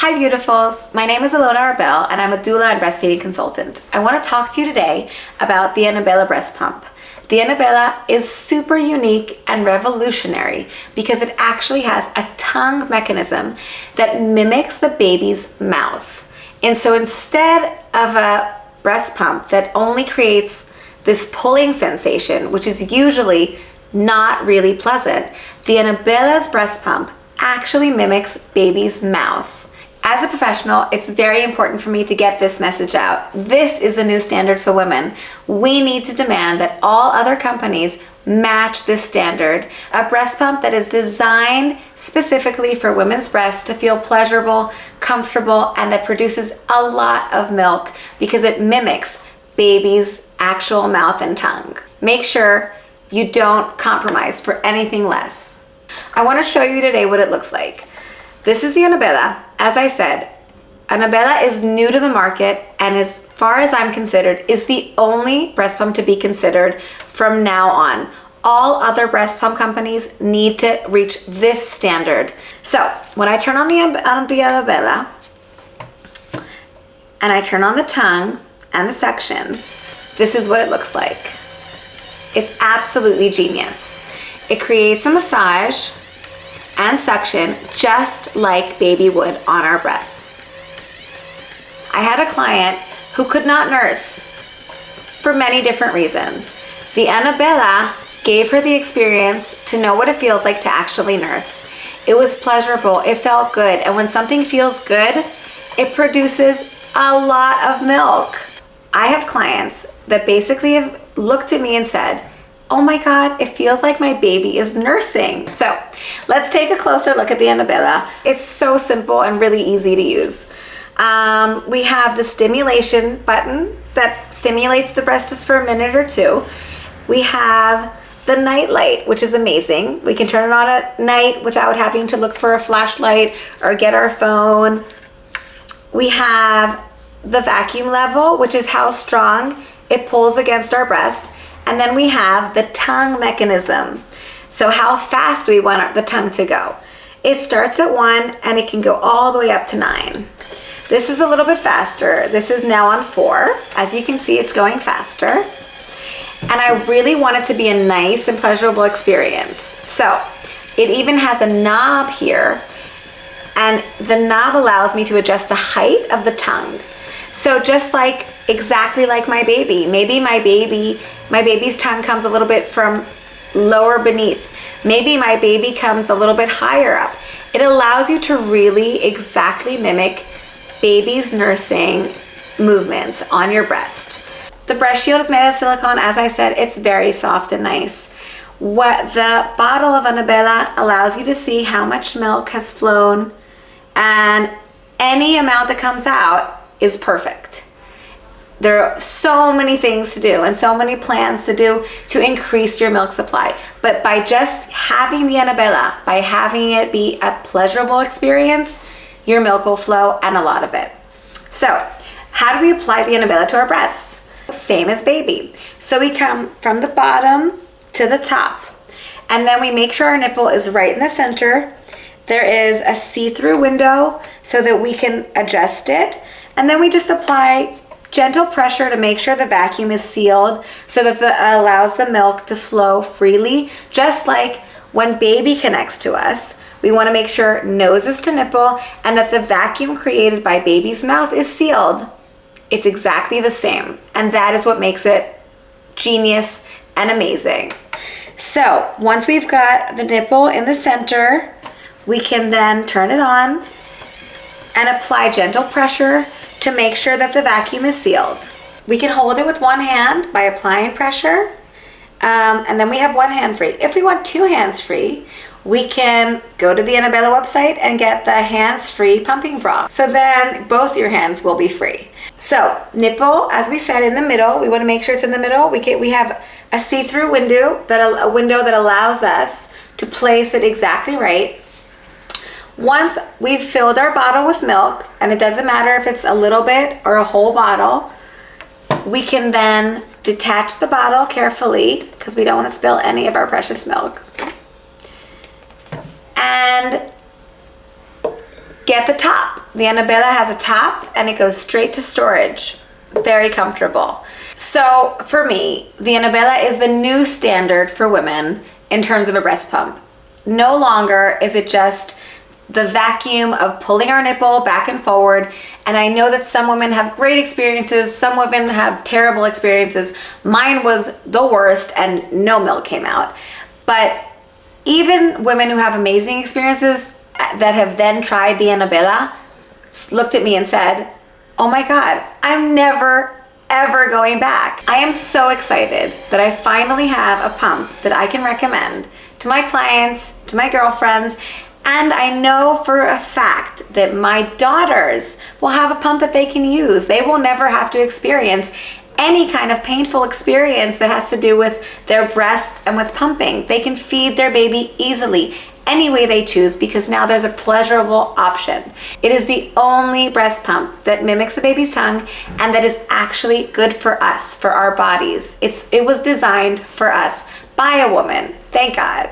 Hi beautifuls, my name is Alona and Annabella and I'm a doula and breastfeeding consultant. I want to talk to you today about the Annabella breast pump. The Annabella is super unique and revolutionary because it actually has a tongue mechanism that mimics the baby's mouth. And so instead of a breast pump that only creates this pulling sensation, which is usually not really pleasant, the Annabella's breast pump actually mimics baby's mouth. As a professional, it's very important for me to get this message out. This is the new standard for women. We need to demand that all other companies match this standard. A breast pump that is designed specifically for women's breasts to feel pleasurable, comfortable, and that produces a lot of milk because it mimics baby's actual mouth and tongue. Make sure you don't compromise for anything less. I want to show you today what it looks like. This is the Annabella. As I said, Annabella is new to the market and as far as I'm considered, is the only breast pump to be considered from now on. All other breast pump companies need to reach this standard. So when I turn on the Annabella and I turn on the tongue and the suction, this is what it looks like. It's absolutely genius. It creates a massage and suction just like baby would on our breasts. I had a client who could not nurse for many different reasons. The Annabella gave her the experience to know what it feels like to actually nurse. It was pleasurable, it felt good, and when something feels good, it produces a lot of milk. I have clients that basically have looked at me and said, oh my God, it feels like my baby is nursing. So let's take a closer look at the Annabella. It's so simple and really easy to use. We have the stimulation button that stimulates the breast just for a minute or two. We have the night light, which is amazing. We can turn it on at night without having to look for a flashlight or get our phone. We have the vacuum level, which is how strong it pulls against our breast. And then we have the tongue mechanism. So how fast do we want the tongue to go? It starts at 1 and it can go all the way up to 9. This is a little bit faster. This is now on 4. As you can see, it's going faster. And I really want it to be a nice and pleasurable experience. So it even has a knob here, and the knob allows me to adjust the height of the tongue. So just like exactly like my baby, maybe my baby's tongue comes a little bit from lower beneath. Maybe my baby comes a little bit higher up. It allows you to really exactly mimic baby's nursing movements on your breast. The breast shield is made of silicone. As I said, it's very soft and nice. What the bottle of Annabella allows you to see how much milk has flown, and any amount that comes out is perfect. There are so many things to do and so many plans to do to increase your milk supply. But by just having the Annabella, by having it be a pleasurable experience, your milk will flow, and a lot of it. So how do we apply the Annabella to our breasts? Same as baby. So we come from the bottom to the top, and then we make sure our nipple is right in the center. There is a see-through window so that we can adjust it. And then we just apply gentle pressure to make sure the vacuum is sealed so that it allows the milk to flow freely. Just like when baby connects to us, we want to make sure nose is to nipple and that the vacuum created by baby's mouth is sealed. It's exactly the same. And that is what makes it genius and amazing. So once we've got the nipple in the center, we can then turn it on and apply gentle pressure to make sure that the vacuum is sealed. We can hold it with one hand by applying pressure, and then we have one hand free. If we want 2 hands free, we can go to the Annabella website and get the hands-free pumping bra. So then both your hands will be free. So nipple, as we said, in the middle. We want to make sure it's in the middle. We have a see-through window that allows us to place it exactly right. Once we've filled our bottle with milk, and it doesn't matter if it's a little bit or a whole bottle, we can then detach the bottle carefully because we don't want to spill any of our precious milk. And get the top. The Annabella has a top and it goes straight to storage. Very comfortable. So for me, the Annabella is the new standard for women in terms of a breast pump. No longer is it just the vacuum of pulling our nipple back and forward. And I know that some women have great experiences, some women have terrible experiences. Mine was the worst and no milk came out. But even women who have amazing experiences that have then tried the Annabella looked at me and said, oh my God, I'm never ever going back. I am so excited that I finally have a pump that I can recommend to my clients, to my girlfriends, and I know for a fact that my daughters will have a pump that they can use. They will never have to experience any kind of painful experience that has to do with their breasts and with pumping. They can feed their baby easily any way they choose because now there's a pleasurable option. It is the only breast pump that mimics the baby's tongue and that is actually good for us, for our bodies. It was designed for us by a woman, thank God.